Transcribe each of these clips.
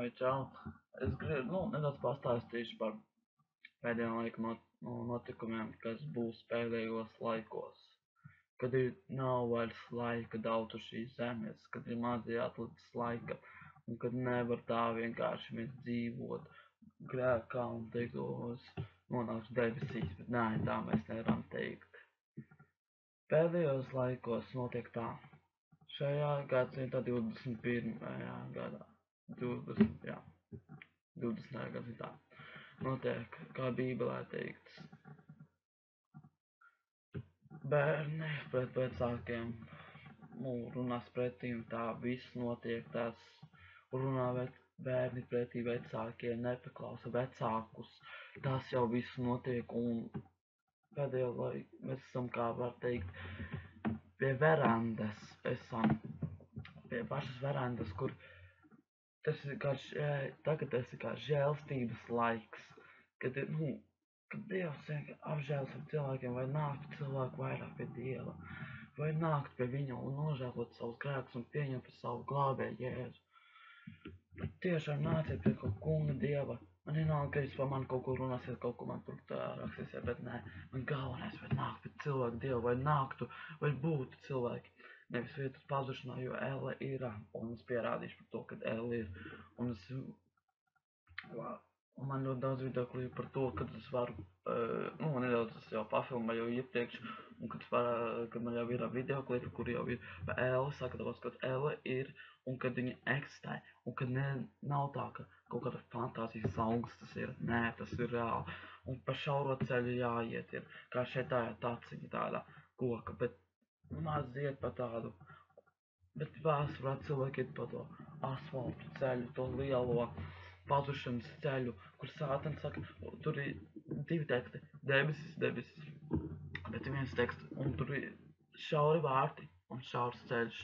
Vai čau! Es gribu, nedaudz pastāstīšu par pēdējā laika notikumiem, kas būs pēdējos laikos. Kad nav vairs laika daudz uz šīs zemes, kad ir mazie atlicis laika, un kad nevar tā vienkārši mēs dzīvot grēkā un teikt, es nonākšu debesīs, bet nē, tā mēs nevaram teikt. Pēdējos laikos notiek tā. Šajā gadsimtā 21. gadā, 20. gadsimtā, notiek, kā Bībelē teikts, bērni pret vecākiem runās pretī, un tā viss notiek, tās runā bērni pretī vecākiem, nepaklausa vecākus, tas jau viss notiek, un pēdējo laiku mēs esam, kā var teikt, pie verandas, pie pašas verandas, kur tagad tas ir kā žēlstības laiks, kad Dievs apžēlas ar cilvēkiem, vai nākt cilvēku vairāk pie Dieva, vai nākt pie viņa un nožēlot savus grēkus un pieņemt par savu glābēju Jēzu. Tiešām nāciet pie kaut kunga Dieva. Man vienalga, ka jūs par mani kaut ko runāsiet, kaut ko man tur rakstīsiet, bet nē, man galvenais, vai nākt pie cilvēku Dievu, vai nāktu, vai būtu cilvēki. Nevis vietas pazušanā, jo Elle ir, un es pierādīšu par to, ka Elle ir. Un man ļoti daudz video par to, kad es varu, nedaudz es jau pafilmēju jau iepriekš, un kad man jau ir video klipi, kur jau ir par Elle, sagatavots, kad Elle ir, un kad viņa eksistē, un kad nav tā, ka kaut kāda fantāzijas augsts tas ir, nē, tas ir reāli, un pa šauro ceļu jāiet ir, kā šeit tā taciņa tāda koka, bet maz iet pa tādu, bet vēsturā cilvēki iet pa to asfaltu ceļu, to lielo pazušanas ceļu, kur Sātans saka, tur ir divi teksti, debesis, bet viens teksts, un tur ir šauri vārti un šaurs ceļš.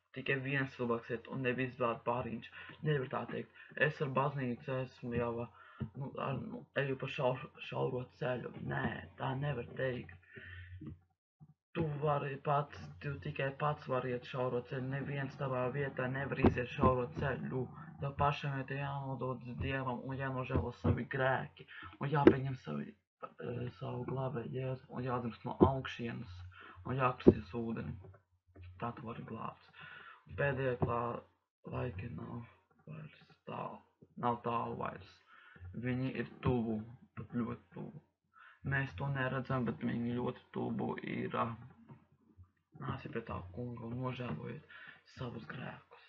Tikai viens cilvēks iet, un nevis vēl pārīņš. Nevar tā teikt. Es ar baznīcu esmu jau, eju pa šauro ceļu. Nē, tā nevar teikt. Tu tikai pats vari iet šauro ceļu. Neviens tavā vietā nevar iziet šauro ceļu. Tev pašam ir jānododas Dievam un jānožēlo savi grēki. Un jāpieņem savu glābēju Jēzu un jādzimst no augšienes un jākrasties ūdeni. Tā tu vari glābts. Pēdējie laiki nav tālu vairs. Viņi ir tuvu, pat ļoti tuvu. Mēs to neredzam, bet viņi ļoti tuvu ir. Nāciet pie tā kunga un nožēlojiet savus grēkus.